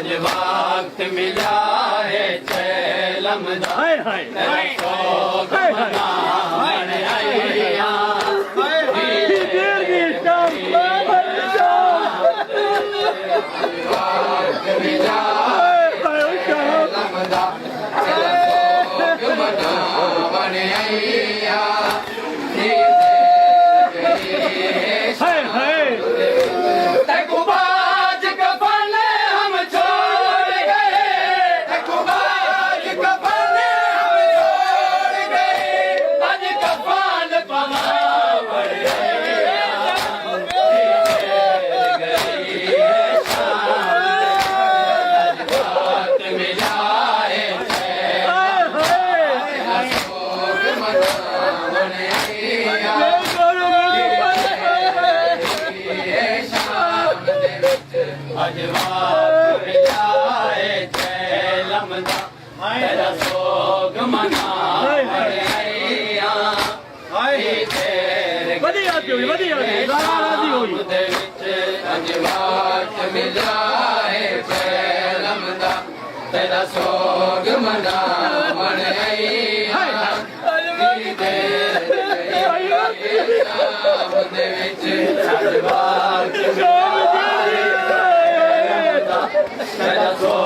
अज वक्त मिला है चैलम दा सोग मनावन आईया वक्त मिला चैलम दा सोग मनावन आईया तेरा सोग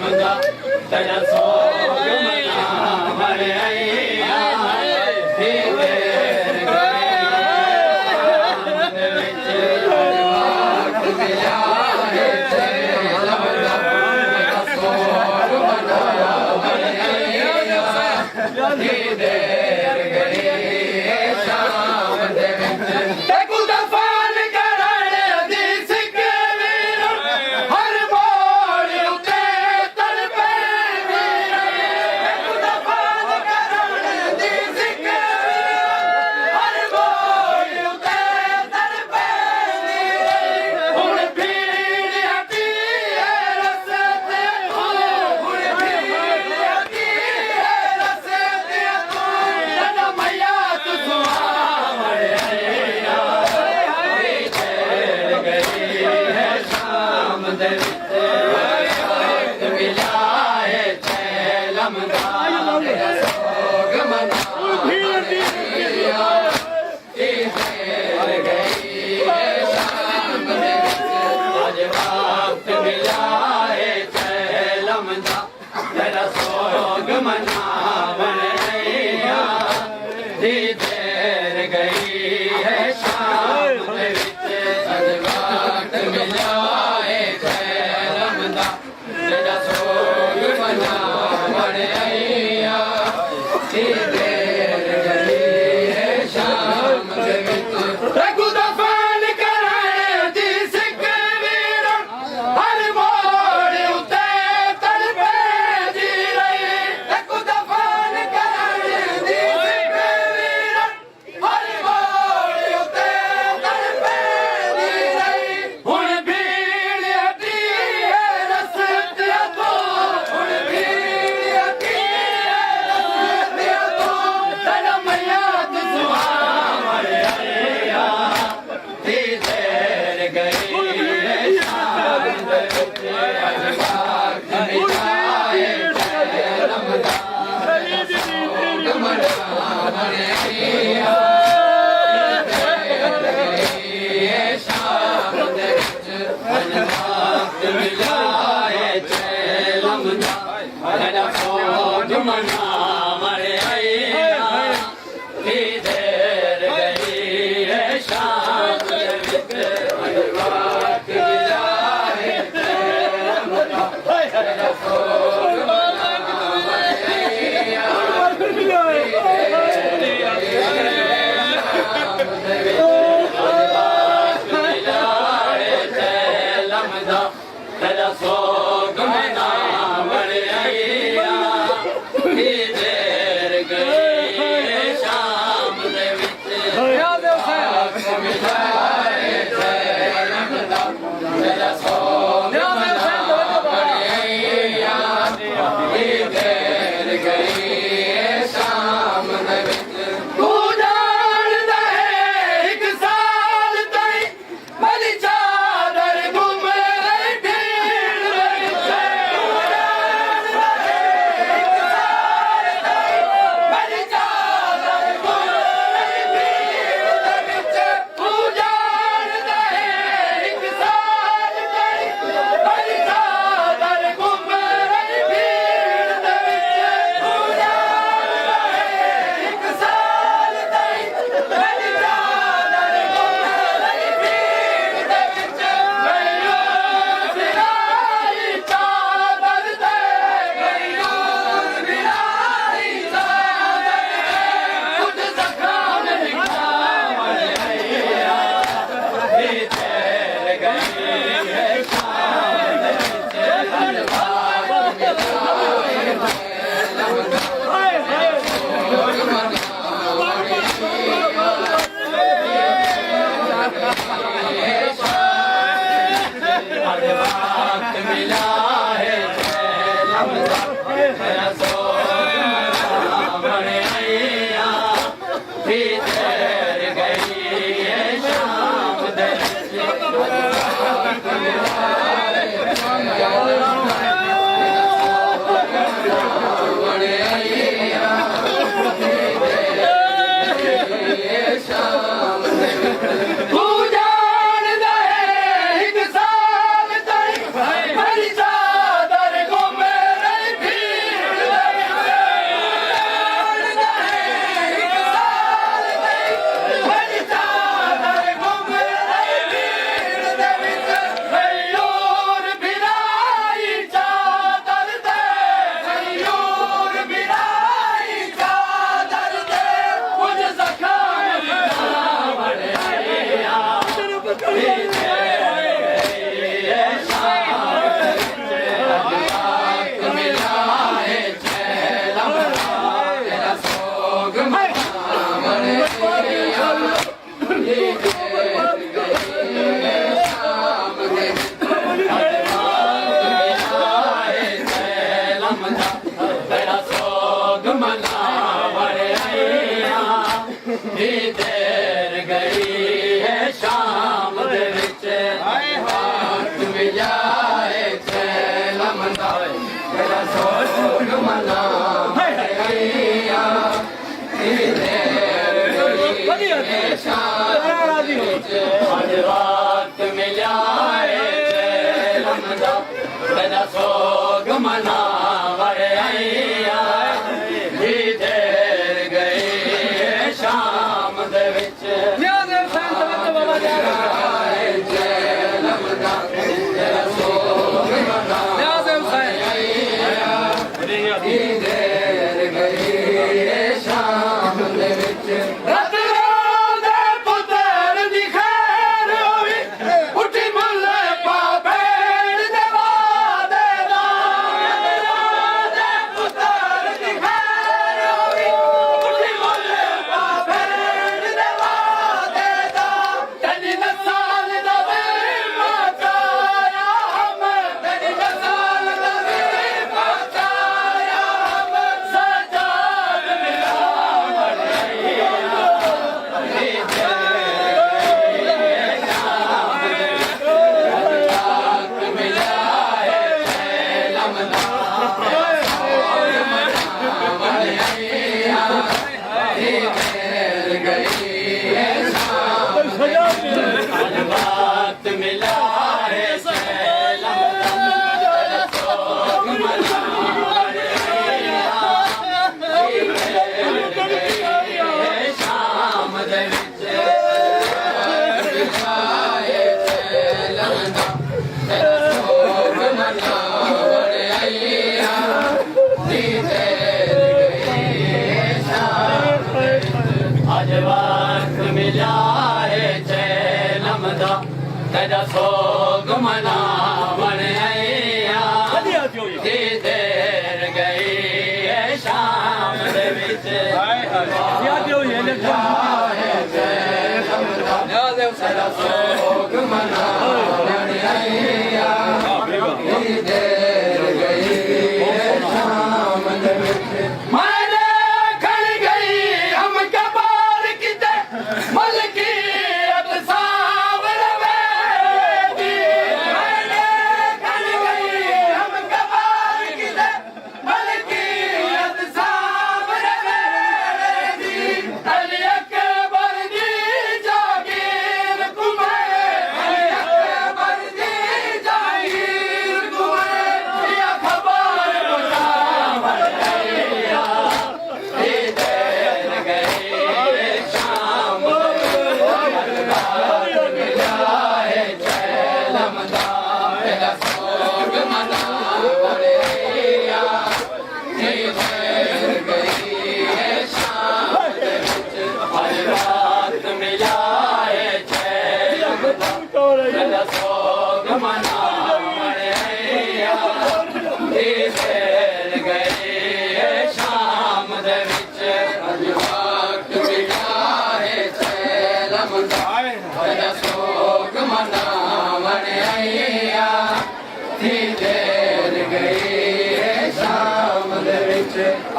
मना तेरा सोग मना तेरा सोग मनावन आईया देर गई है शाम तेरा सोग मना बड़े आईया दी देर गई है शाम दे विच रघु दफन कराए दी सिख वीर हर मोड़ उते तड़पे जी रही रघु दफन कराए दी सिख वीर हर मोड़ उते तड़पे जी रही हुण भीड़ हटी है रस्तिया तो हुण भीड़ हटी है रस्तिया तो धर्म याद सुहावण आया दी देर गई है शाम दे विच अजवार मिटाए रमदा सोग मना बड़े आईया शाम दे विच अजवार मिलाए लमदा तेरा सोग मना बड़े आईया दी देर गई है शाम दे विच अजवार मिलाए लमदा तेरा सोग मना बड़े आईया तेरा सोग मना बड़े आईया दी देर गई है शाम दे विच आख मिलाए लमदा तेरा सोग मना बड़े आईया दी देर गई है शाम दे विच तू जानदा है एक साल ताईं भली चादर घुम रही भीड़ विच तू जानदा है एक साल ताईं भली चादर घुम रही भीड़ विच तू जानदा है एक साल ताईं भली चादर घुम रही भीड़ विच तू जानदा है एक साल ताईं भली चादर घुम रही भीड़ विच गईयो बिराई चादर दे गईयो बिराई चादर कुछ जख्म लिखा बड़े आईया दी देर गई है शाम दे विच अजवार मिलाए लमदा सोग मना बड़े अजवार मिलाए लमदा तेरा सोग मना बड़े आईया दी देर गई है शाम दे विच अजवार मिलाए बड़े आईया दी देर गई है शाम दे विच तू जानदा है एक साल ताईं भली चादर घुम रही भीड़ विच जानदा है एक साल ताईं भली चादर घुम रही भीड़ विच गईयोर बिराई चादर दे गईयोर बिराई चादर दे कुछ जख्म लिखा बड़े आईया दी देर गई है शाम दे विच अजवार मिलाए लमदा तेरा सोग मना बड़े आईया दी देर गई है शाम दे विच मिलाए लमदा तेरा सोग मना बड़े आईया दी देर गई है शाम दे विच हाथ मिलाए लमदा तेरा सोग मना बड़े आईया दी देर गई है शाम दे विच अजवार मिलाए लमदा तेरा सोग मना बड़े आईया दी देर गई है शाम दे विच सोग मनावण आया दी देर गई है शाम दे विच तेरा सोग मनावण आया दी देर गई है शाम दे विच मैंने खल गई हम कबार किते मलकी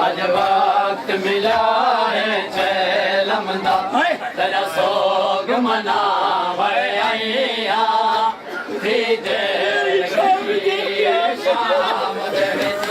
अज वक्त मिला है लमदा तेरा सोग मनावण आया थी देर गई है शाम दे विच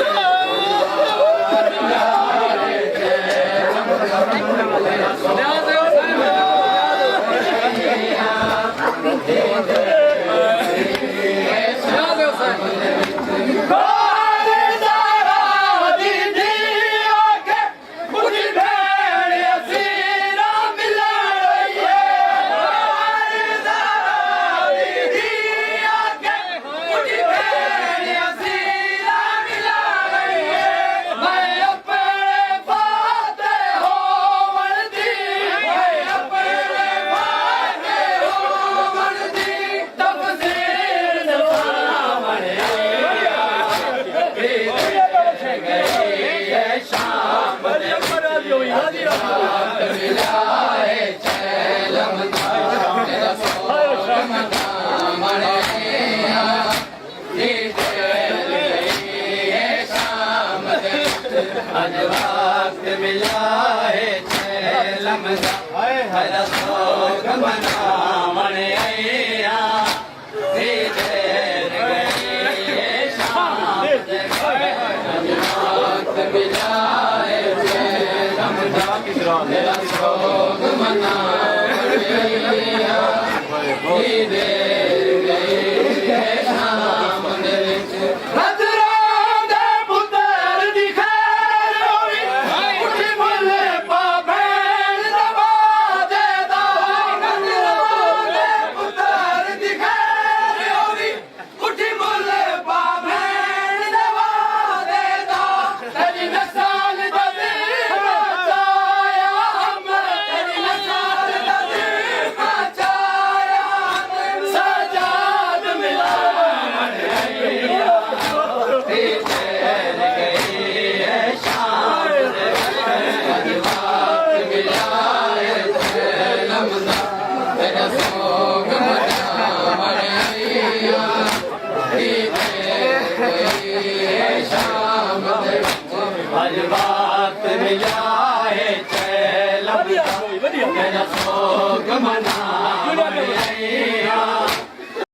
अज वक्त मिला है लमदा तेरा सोग मनावण आया थी देर गई है शाम दे अज वक्त मिला